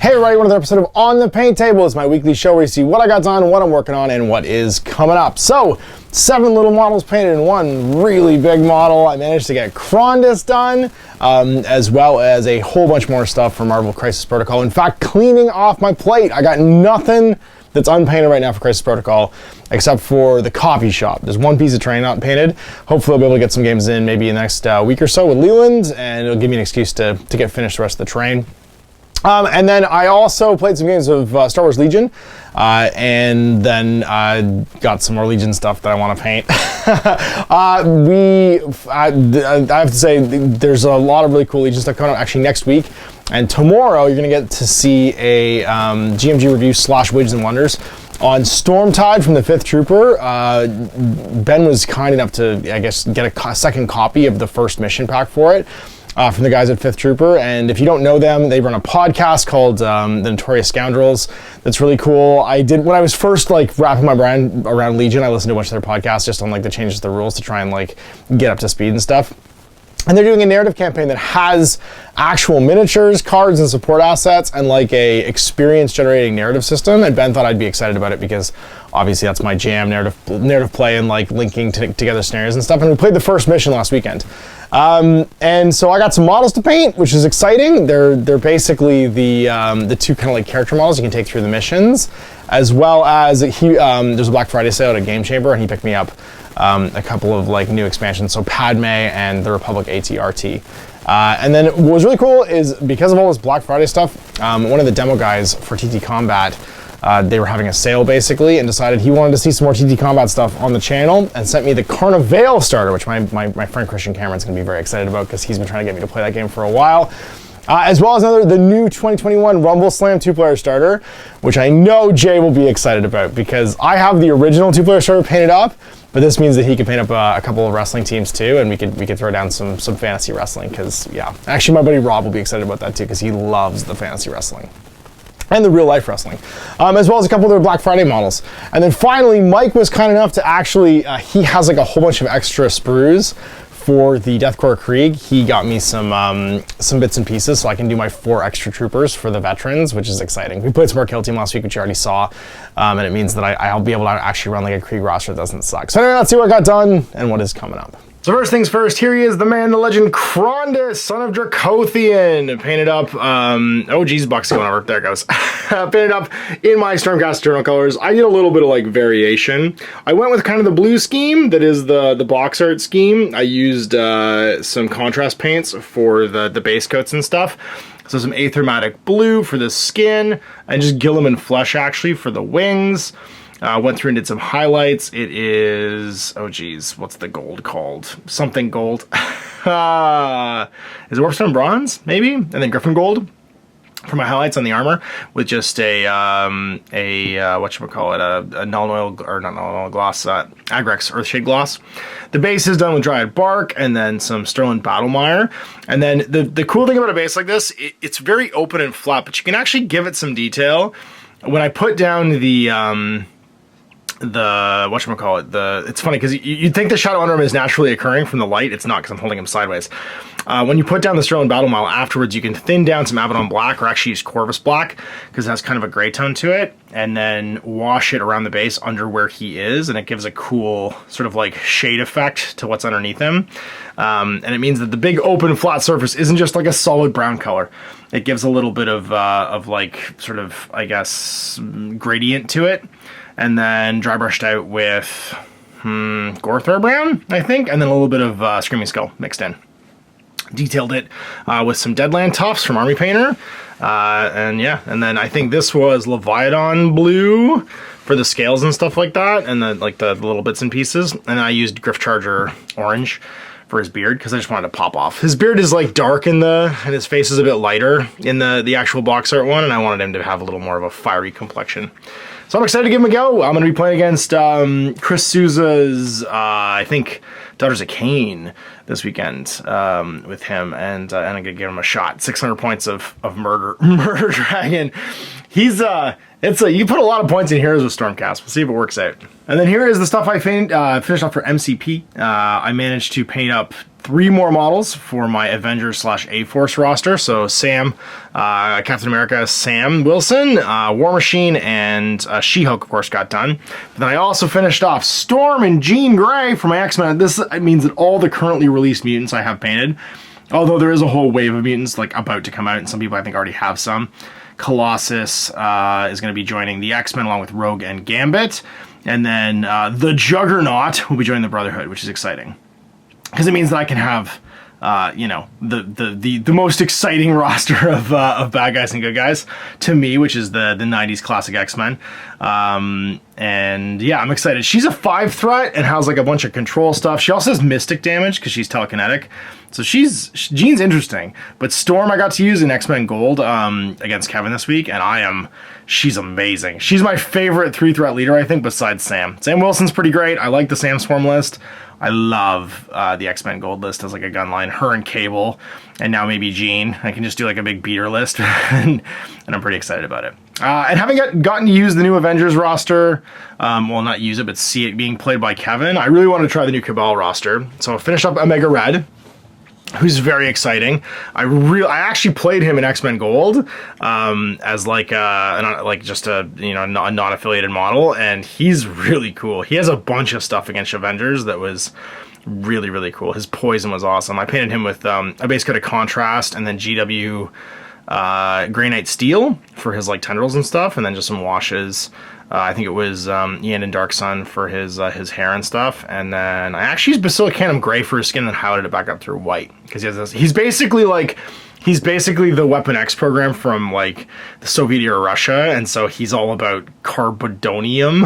Hey everybody, another episode of On the Paint Table. It's my weekly show where you see what I got done, what I'm working on, and what is coming up. So, 7 little models painted in one really big model. I managed to get Krondys done, as well as a whole bunch more stuff for Marvel Crisis Protocol. In fact, cleaning off my plate. I got nothing that's unpainted right now for Crisis Protocol, except for the coffee shop. There's one piece of terrain not painted. Hopefully I'll be able to get some games in maybe in the next week or so with Leland, and it'll give me an excuse to get finished the rest of the terrain. And then I also played some games of Star Wars Legion, and then got some more Legion stuff that I want to paint. I have to say, there's a lot of really cool Legion stuff coming up actually next week. And tomorrow, you're going to get to see a GMG review / Widgets and Wonders on Stormtide from the 5th Trooper. Ben was kind enough to, I guess, get a second copy of the first mission pack for it. From the guys at 5th Trooper, and if you don't know them, they run a podcast called The Notorious Scoundrels. That's really cool. When I was first wrapping my brain around Legion, I listened to a bunch of their podcasts just on the changes to the rules to try and get up to speed and stuff. And they're doing a narrative campaign that has actual miniatures, cards, and support assets, and a experience generating narrative system. And Ben thought I'd be excited about it because obviously that's my jam, narrative play and linking together scenarios and stuff. And we played the first mission last weekend. And so I got some models to paint, which is exciting. They're basically the two kind of character models you can take through the missions, as well as there's a Black Friday sale at Game Chamber, and he picked me up a couple of new expansions, so Padme and the Republic AT-RT. And then what was really cool is because of all this Black Friday stuff, one of the demo guys for TT Combat, they were having a sale basically and decided he wanted to see some more TT Combat stuff on the channel and sent me the Carnivale starter, which my friend Christian Cameron's gonna be very excited about because he's been trying to get me to play that game for a while. As well as the new 2021 Rumble Slam 2-player starter, which I know Jay will be excited about because I have the original 2-player starter painted up, but this means that he can paint up a couple of wrestling teams too, and we could throw down some fantasy wrestling because, yeah. Actually, my buddy Rob will be excited about that too because he loves the fantasy wrestling and the real life wrestling, as well as a couple of their Black Friday models. And then finally, Mike was kind enough to actually, he has a whole bunch of extra sprues for the Deathcore Krieg. He got me some bits and pieces so I can do my 4 extra troopers for the veterans, which is exciting. We played some more Kill Team last week, which you already saw, and it means that I'll be able to actually run a Krieg roster that doesn't suck. So anyway, let's see what I got done and what is coming up. So first things first, here he is, the man, the legend, Krondys, son of Dracothian, painted up, oh geez, Buck's going over, there it goes. Painted up in my Stormcast Eternal colors. I did a little bit of variation. I went with kind of the blue scheme, that is the box art scheme. I used some contrast paints for the base coats and stuff. So some Aethermatic blue for the skin, and just Gilliman Flesh actually for the wings. Went through and did some highlights. It is, oh geez, what's the gold called? Something gold. Is it Warpstone Bronze, maybe? And then Griffin Gold for my highlights on the armor, with just a whatchamacallit, a null oil, or not null oil gloss, Agrex Earthshade gloss. The base is done with Dryad Bark and then some Sterling Battlemire. And then the cool thing about a base like this, it's very open and flat, but you can actually give it some detail. When I put down it's funny because you'd think the shadow under him is naturally occurring from the light. It's not because I'm holding him sideways. When you put down the Sterling Battlemire afterwards, you can thin down some Abaddon Black, or actually use Corvus Black because it has kind of a gray tone to it, and then wash it around the base under where he is, and it gives a cool sort of shade effect to what's underneath him. And it means that the big open flat surface isn't just a solid brown color. It gives a little bit of sort of, I guess, gradient to it. And then dry brushed out with Gorthra Brown, I think, and then a little bit of Screaming Skull mixed in. Detailed it with some Deadland Tufts from Army Painter. And yeah, and then I think this was Leviathan Blue for the scales and stuff like that, and the little bits and pieces. And I used Griff Charger Orange for his beard because I just wanted to pop off. His beard is dark and his face is a bit lighter in the actual box art one, and I wanted him to have a little more of a fiery complexion. So I'm excited to give him a go. I'm going to be playing against Chris Souza's, I think, Daughters of Cain this weekend with him, and I'm going to give him a shot. 600 points of Murder Dragon. He's, You put a lot of points in Heroes with Stormcast. We'll see if it works out. And then here is the stuff I finished off for MCP. I managed to paint up 3 more models for my Avengers / A-Force roster. So Sam, Captain America, Sam Wilson, War Machine, and She-Hulk, of course, got done. But then I also finished off Storm and Jean Grey for my X-Men. This means that all the currently released mutants I have painted. Although there is a whole wave of mutants like about to come out, and some people I think already have some. Colossus is going to be joining the X-Men along with Rogue and Gambit. And then the Juggernaut will be joining the Brotherhood, which is exciting. Because it means that I can have, you know, the most exciting roster of bad guys and good guys to me, which is the 90s classic X-Men. And yeah, I'm excited. She's a 5 threat and has like a bunch of control stuff. She also has mystic damage because she's telekinetic. So Jean's interesting. But Storm I got to use in X-Men Gold against Kevin this week, and she's amazing. She's my favorite 3-threat leader, I think, besides Sam. Sam Wilson's pretty great. I like the Sam Swarm list. I love the X-Men Gold list as like a gun line. Her and Cable, and now maybe Jean. I can just do like a big beater list, and I'm pretty excited about it. And having gotten to use the new Avengers roster, well, not use it, but see it being played by Kevin, I really want to try the new Cabal roster. So I finished up Omega Red, who's very exciting. I actually played him in X-Men Gold as like just a non-affiliated model, and he's really cool. He has a bunch of stuff against Avengers that was really, really cool. His poison was awesome. I painted him with a base coat of Contrast and then GW Grey Knight Steel for his like tendrils and stuff, and then just some washes. I think it was Ian and Dark Sun for his hair and stuff, and then I actually used Basilicanum Gray for his skin and highlighted it back up through white because he has this. He's basically the Weapon X program from like the Soviet era Russia, and so he's all about carbidonium,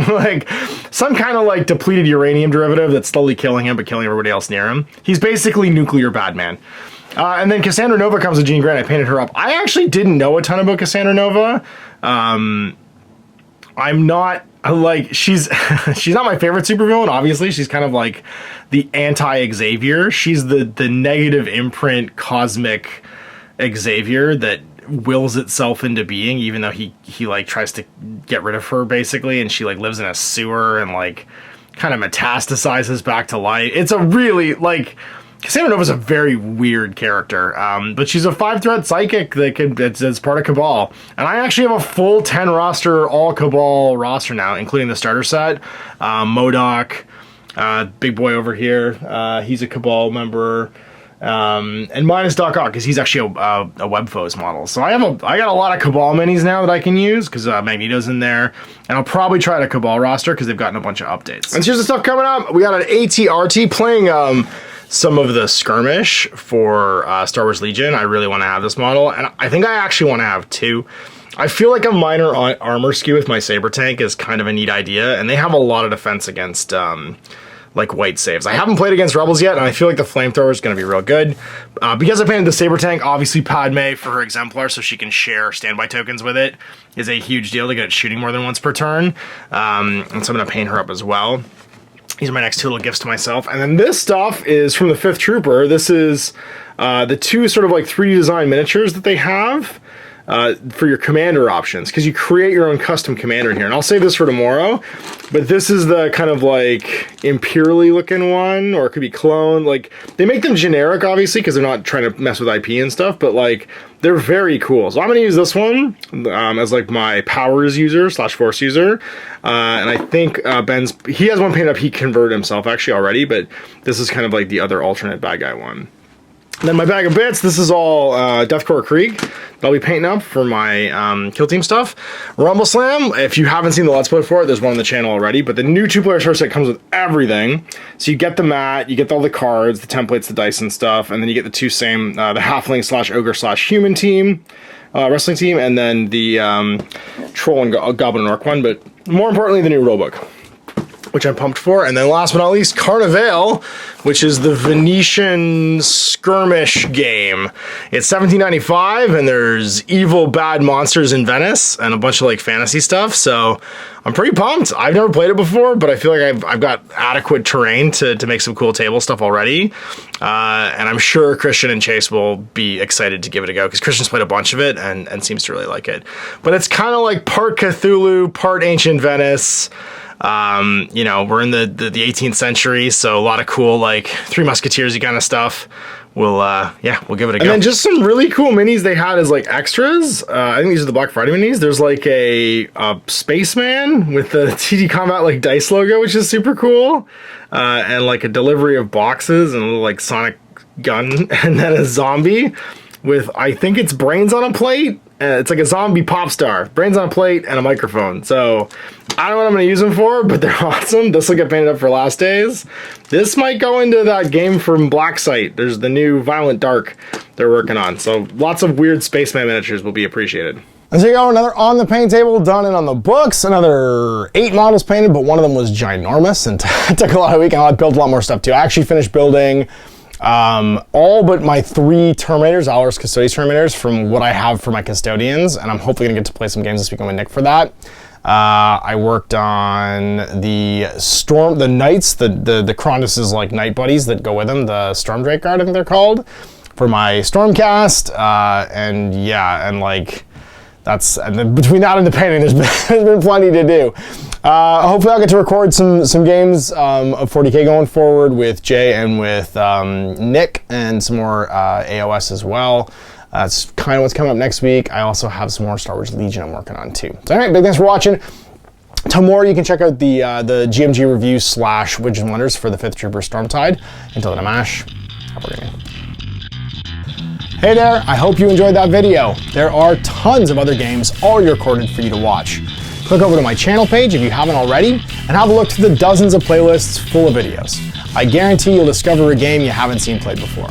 like some kind of like depleted uranium derivative that's slowly killing him but killing everybody else near him. He's basically nuclear Batman. And then Cassandra Nova comes with Jean Grey. I painted her up. I actually didn't know a ton about Cassandra Nova. I'm not like she's not my favorite supervillain. Obviously, she's kind of like the anti-Xavier. She's the negative imprint cosmic Xavier that wills itself into being, even though he like tries to get rid of her basically, and she like lives in a sewer and like kind of metastasizes back to life. It's a really like. Cassandra Nova's a very weird character, but she's a 5-threat psychic it's part of Cabal. And I actually have a full 10 roster, all Cabal roster now, including the starter set. MODOK, big boy over here, he's a Cabal member. And minus Doc Ock, because he's actually a Webfoes model. So I got a lot of Cabal minis now that I can use, because Magneto's in there. And I'll probably try the Cabal roster, because they've gotten a bunch of updates. And here's the stuff coming up. We got an ATRT playing some of the skirmish for Star Wars Legion. I really want to have this model, and I think I actually want to have 2. I feel like a minor armor skew with my Saber tank is kind of a neat idea, and they have a lot of defense against like white saves. I haven't played against Rebels yet, and I feel like the flamethrower is going to be real good. Because I painted the Saber tank, obviously Padme for her Exemplar, so she can share standby tokens with it, is a huge deal to get it shooting more than once per turn. And so I'm going to paint her up as well. These are my next 2 little gifts to myself. And then this stuff is from the 5th Trooper. This is the 2 sort of like 3D design miniatures that they have for your commander options, because you create your own custom commander in here. And I'll save this for tomorrow, but this is the kind of like Imperially looking one, or it could be clone. Like, they make them generic, obviously, because they're not trying to mess with IP and stuff, but like, they're very cool. So I'm going to use this one as like my powers user / force user. And I think he has one painted up. He converted himself actually already, but this is kind of like the other alternate bad guy one. And then my bag of bits, this is all Deathcore Krieg that I'll be painting up for my Kill Team stuff. Rumble Slam, if you haven't seen the Let's Play for it, there's one on the channel already, but the new 2-player starter set comes with everything. So you get the mat, you get all the cards, the templates, the dice and stuff, and then you get the 2 same, the Halfling / Ogre / Human team, wrestling team, and then the Troll and Goblin and Orc one, but more importantly, the new rulebook. which I'm pumped for. And then last but not least, Carnival, which is the Venetian skirmish game. It's $17.95, and there's evil bad monsters in Venice and a bunch of like fantasy stuff. So I'm pretty pumped. I've never played it before, but I feel like I've got adequate terrain to make some cool table stuff already. And I'm sure Christian and Chase will be excited to give it a go, because Christian's played a bunch of it and seems to really like it. But it's kind of like part Cthulhu, part ancient Venice. You know, we're in the 18th century, so a lot of cool, like, Three Musketeers-y kind of stuff. We'll give it a go. And then just some really cool minis they had as, like, extras. I think these are the Black Friday minis. There's, like, a spaceman with the TD Combat, like, dice logo, which is super cool. And, like, a delivery of boxes and a little, like, sonic gun. And then a zombie with, I think it's brains on a plate. It's like a zombie pop star. Brains on a plate and a microphone. So I don't know what I'm going to use them for, but they're awesome. This will get painted up for last days. This might go into that game from Blacksite. There's the new Violent Dark they're working on. So lots of weird spaceman miniatures will be appreciated. And so you go, another on the paint table done and on the books. Another 8 models painted, but one of them was ginormous and it took a lot of week, and I built a lot more stuff too. I actually finished building all but my 3 Terminators, Valorous Custodes Terminators, from what I have for my Custodians, and I'm hopefully gonna get to play some games this weekend with Nick for that. I worked on the Knights, the Krondys' like Knight buddies that go with them, the Stormdrake Guard, I think they're called, for my Stormcast, and like, and then between that and the painting, there's been plenty to do. Hopefully I'll get to record some games of 40K going forward with Jay and with Nick, and some more AOS as well. That's kind of what's coming up next week. I also have some more Star Wars Legion I'm working on too. So anyway, big thanks for watching. Tomorrow you can check out the GMG review / Widgets and Wonders for the 5th Trooper Stormtide. Until then, I'm Ash. Have a great day. Hey there, I hope you enjoyed that video. There are tons of other games already recorded for you to watch. Click over to my channel page if you haven't already, and have a look through the dozens of playlists full of videos. I guarantee you'll discover a game you haven't seen played before.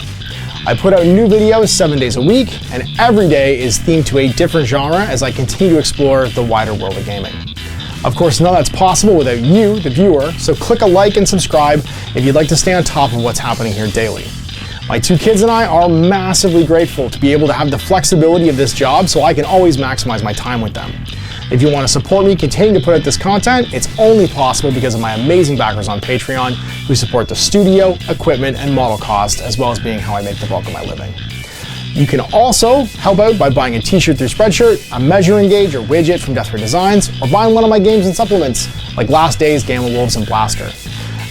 I put out new videos 7 days a week, and every day is themed to a different genre as I continue to explore the wider world of gaming. Of course, none of that's possible without you, the viewer, so click a like and subscribe if you'd like to stay on top of what's happening here daily. My 2 kids and I are massively grateful to be able to have the flexibility of this job so I can always maximize my time with them. If you want to support me continue to put out this content, it's only possible because of my amazing backers on Patreon who support the studio, equipment, and model cost, as well as being how I make the bulk of my living. You can also help out by buying a t-shirt through Spreadshirt, a measuring gauge or widget from Death Ray Designs, or buying one of my games and supplements like Last Days, Game of Wolves, and Blaster.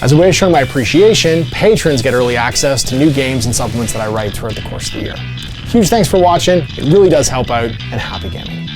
As a way of showing my appreciation, patrons get early access to new games and supplements that I write throughout the course of the year. Huge thanks for watching, it really does help out, and happy gaming.